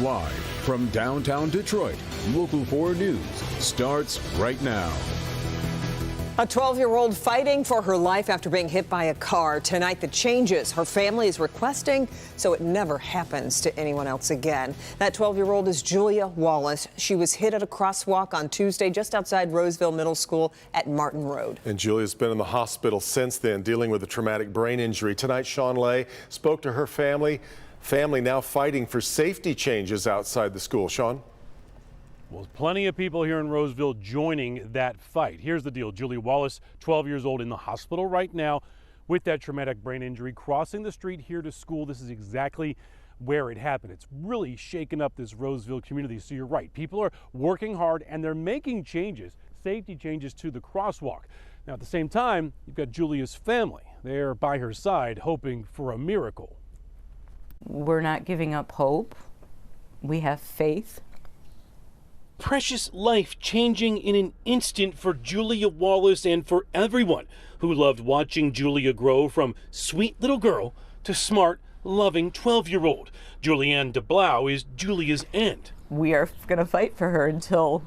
Live from downtown Detroit, Local 4 News starts right now. A 12-year-old fighting for her life after being hit by a car. Tonight, the changes her family is requesting so it never happens to anyone else again. That 12-year-old is Julia Wallace. She was hit at a crosswalk on Tuesday just outside Roseville Middle School at Martin Road. And Julia's been in the hospital since then, dealing with a traumatic brain injury. Tonight, Sean Lay spoke to her family now fighting for safety changes outside the school. Sean? Well, plenty of people here in Roseville joining that fight. Here's the deal. Julia Wallace, 12 years old, in the hospital right now with that traumatic brain injury, crossing the street here to school. This is exactly where it happened. It's really shaken up this Roseville community. So you're right. People are working hard and they're making changes, safety changes to the crosswalk. Now, at the same time, you've got Julia's family. They're by her side, hoping for a miracle. We're not giving up hope. We have faith. Precious life changing in an instant for Julia Wallace and for everyone who loved watching Julia grow from sweet little girl to smart, loving 12-year-old. Julianne DeBlau is Julia's end. We are going to fight for her until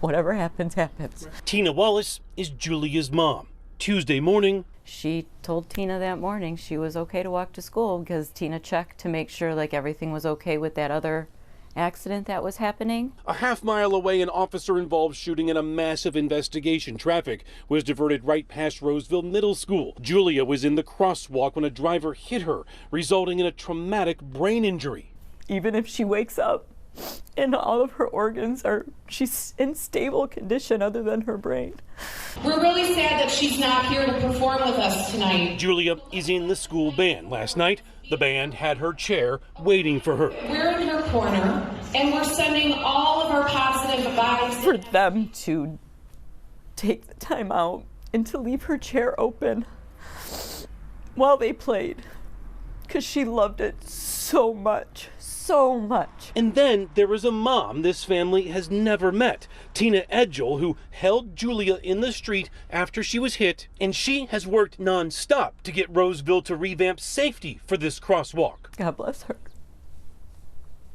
whatever happens, happens. Tina Wallace is Julia's mom. Tuesday morning, she told Tina that morning she was okay to walk to school because Tina checked to make sure like everything was okay with that other accident that was happening. A half-mile away, an officer-involved shooting in a massive investigation. Traffic was diverted right past Roseville Middle School. Julia was in the crosswalk when a driver hit her, resulting in a traumatic brain injury. Even if she wakes up and all of her organs she's in stable condition other than her brain. We're really sad that she's not here to perform with us tonight. Julia is in the school band. Last night, the band had her chair waiting for her. We're in her corner, and we're sending all of our positive vibes. For them to take the time out and to leave her chair open while they played, because she loved it so much. So much. And then there is a mom this family has never met, Tina Edgel, who held Julia in the street after she was hit, and she has worked non-stop to get Roseville to revamp safety for this crosswalk. God bless her.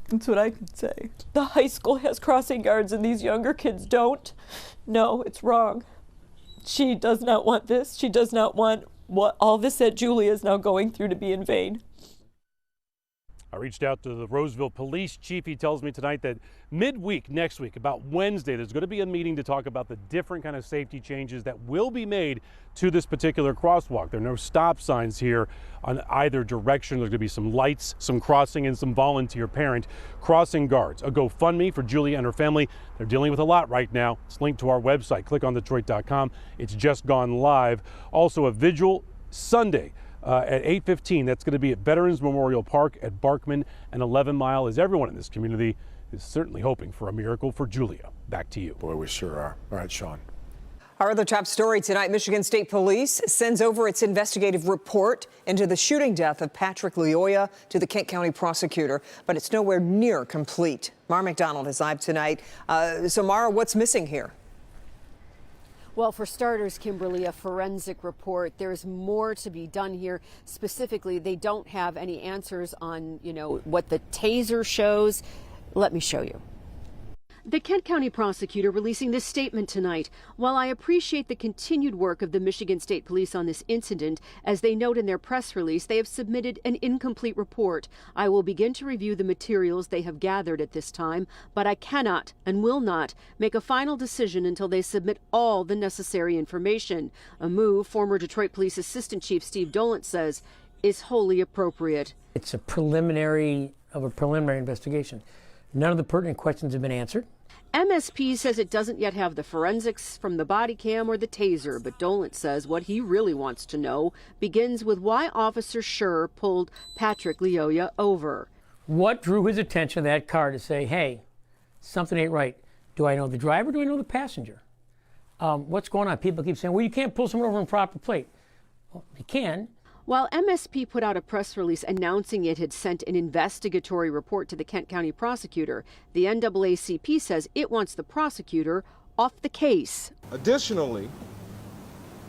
That's what I can say. The high school has crossing guards and these younger kids don't. No, it's wrong. She does not want this. She does not want what all this that Julia is now going through to be in vain. I reached out to the Roseville police chief. He tells me tonight that midweek next week, about Wednesday, there's going to be a meeting to talk about the different kind of safety changes that will be made to this particular crosswalk. There are no stop signs here on either direction. There's going to be some lights, some crossing, and some volunteer parent crossing guards. A GoFundMe for Julia and her family. They're dealing with a lot right now. It's linked to our website. Click on Detroit.com. It's just gone live. Also, a vigil Sunday at 8:15. That's going to be at Veterans Memorial Park at Barkman and 11 Mile, as everyone in this community is certainly hoping for a miracle for Julia. Back to you. Boy, we sure are. All right, Sean. Our other top story tonight, Michigan State Police sends over its investigative report into the shooting death of Patrick Lyoya to the Kent County prosecutor, but it's nowhere near complete. Mara MacDonald is live tonight. So Mara, what's missing here? Well, for starters, Kimberly, a forensic report. There's more to be done here. Specifically, they don't have any answers on, what the taser shows. Let me show you. The Kent County prosecutor releasing this statement tonight. While I appreciate the continued work of the Michigan State Police on this incident, as they note in their press release, they have submitted an incomplete report. I will begin to review the materials they have gathered at this time, but I cannot and will not make a final decision until they submit all the necessary information. A move former Detroit Police Assistant Chief Steve Dolant says is wholly appropriate. It's a preliminary investigation. None of the pertinent questions have been answered. MSP says it doesn't yet have the forensics from the body cam or the taser, but Dolant says what he really wants to know begins with why Officer Scher pulled Patrick Lyoya over. What drew his attention to that car to say, hey, something ain't right? Do I know the driver? Do I know the passenger? What's going on? People keep saying, well, you can't pull someone over on proper plate. Well, you can. While MSP put out a press release announcing it had sent an investigatory report to the Kent County prosecutor, the NAACP says it wants the prosecutor off the case. Additionally,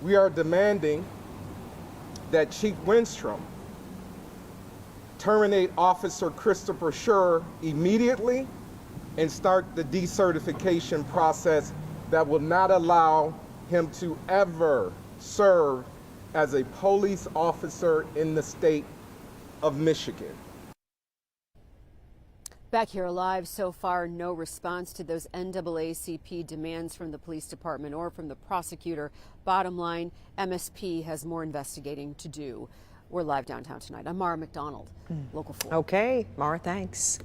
we are demanding that Chief Winstrom terminate Officer Christopher Schur immediately and start the decertification process that will not allow him to ever serve as a police officer in the state of Michigan. Back here live, so far no response to those NAACP demands from the police department or from the prosecutor. Bottom line, MSP has more investigating to do. We're live downtown tonight. I'm MacDonald, Local 4. Okay, Mara, thanks.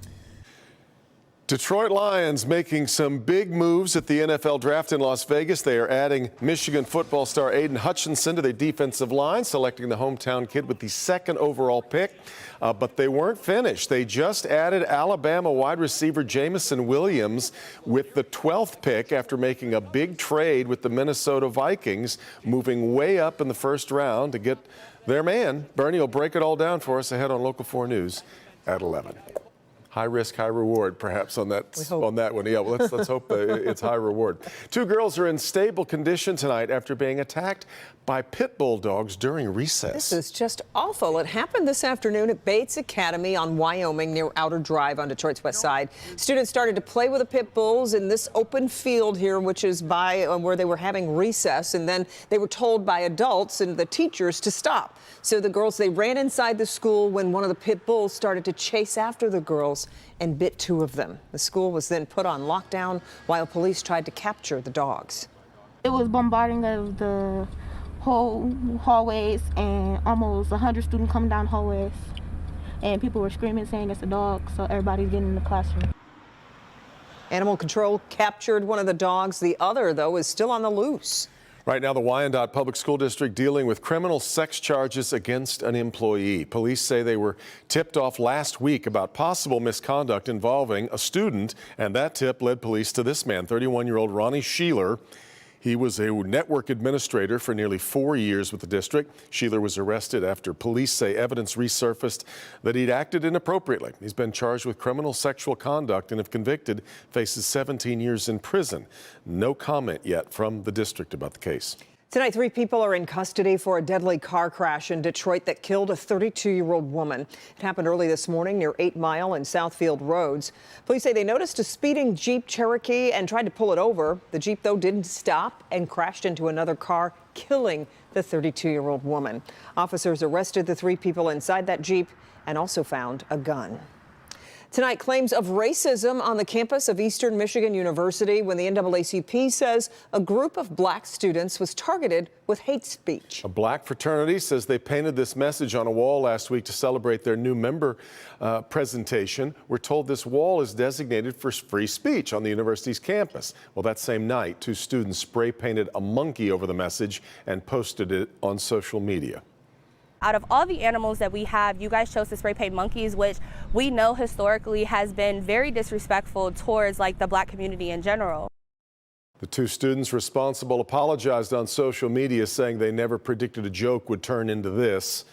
Detroit Lions making some big moves at the NFL draft in Las Vegas. They are adding Michigan football star Aiden Hutchinson to their defensive line, selecting the hometown kid with the 2nd overall pick. But they weren't finished. They just added Alabama wide receiver Jamison Williams with the 12th pick after making a big trade with the Minnesota Vikings, moving way up in the 1st round to get their man. Bernie will break it all down for us ahead on Local 4 News at 11. High risk, high reward, perhaps on that one. Yeah, well, let's hope it's high reward. 2 girls are in stable condition tonight after being attacked by pit bull dogs during recess. This is just awful. It happened this afternoon at Bates Academy on Wyoming near Outer Drive on Detroit's west side. Students started to play with the pit bulls in this open field here, which is by where they were having recess, and then they were told by adults and the teachers to stop. So the girls, they ran inside the school when one of the pit bulls started to chase after the girls and bit 2 of them. The school was then put on lockdown while police tried to capture the dogs. It was bombarding of the whole hallways, and almost 100 students coming down hallways, and people were screaming saying it's a dog, so everybody's getting in the classroom. Animal control captured one of the dogs. The other, though, is still on the loose. Right now, the Wyandotte Public School District dealing with criminal sex charges against an employee. Police say they were tipped off last week about possible misconduct involving a student, and that tip led police to this man, 31-year-old Ronnie Sheeler. He was a network administrator for nearly 4 years with the district. Sheeler was arrested after police say evidence resurfaced that he'd acted inappropriately. He's been charged with criminal sexual conduct and, if convicted, faces 17 years in prison. No comment yet from the district about the case. Tonight, 3 people are in custody for a deadly car crash in Detroit that killed a 32-year-old woman. It happened early this morning near 8 Mile and Southfield Roads. Police say they noticed a speeding Jeep Cherokee and tried to pull it over. The Jeep, though, didn't stop and crashed into another car, killing the 32-year-old woman. Officers arrested the 3 people inside that Jeep and also found a gun. Tonight, claims of racism on the campus of Eastern Michigan University when the NAACP says a group of black students was targeted with hate speech. A black fraternity says they painted this message on a wall last week to celebrate their new member presentation. We're told this wall is designated for free speech on the university's campus. Well, that same night, 2 students spray painted a monkey over the message and posted it on social media. Out of all the animals that we have, you guys chose to spray paint monkeys, which we know historically has been very disrespectful towards the black community in general. The 2 students responsible apologized on social media, saying they never predicted a joke would turn into this.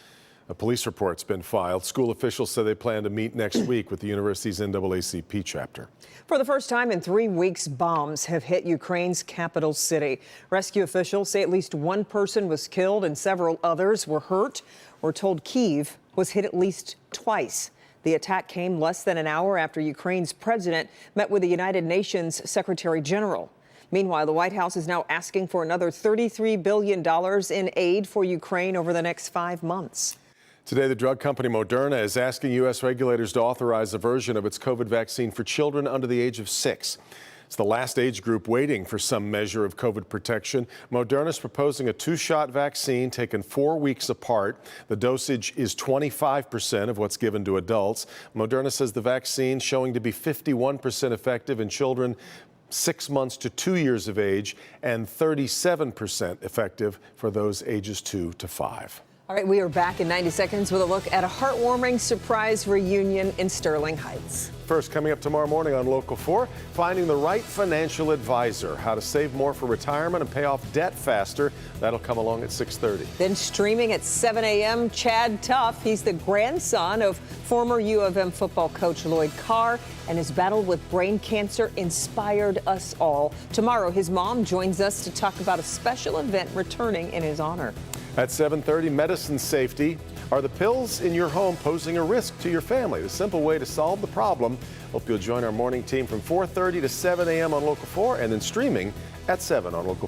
A police report's been filed. School officials say they plan to meet next week with the university's NAACP chapter. For the first time in 3 weeks, bombs have hit Ukraine's capital city. Rescue officials say at least 1 person was killed and several others were hurt. We're told Kyiv was hit at least twice. The attack came less than an hour after Ukraine's president met with the United Nations Secretary General. Meanwhile, the White House is now asking for another $33 billion in aid for Ukraine over the next 5 months. Today, the drug company Moderna is asking U.S. regulators to authorize a version of its COVID vaccine for children under the age of 6. It's the last age group waiting for some measure of COVID protection. Moderna is proposing a 2-shot vaccine taken 4 weeks apart. The dosage is 25% of what's given to adults. Moderna says the vaccine showing to be 51% effective in children 6 months to 2 years of age and 37% effective for those ages 2 to 5. All right, we are back in 90 seconds with a look at a heartwarming surprise reunion in Sterling Heights. First, coming up tomorrow morning on Local 4, finding the right financial advisor, how to save more for retirement and pay off debt faster. That'll come along at 6:30. Then streaming at 7 a.m., Chad Tuff. He's the grandson of former U of M football coach Lloyd Carr, and his battle with brain cancer inspired us all. Tomorrow, his mom joins us to talk about a special event returning in his honor. At 7:30, medicine safety. Are the pills in your home posing a risk to your family? The simple way to solve the problem. Hope you'll join our morning team from 4:30 to 7 a.m. on Local 4 and then streaming at 7 on Local 4.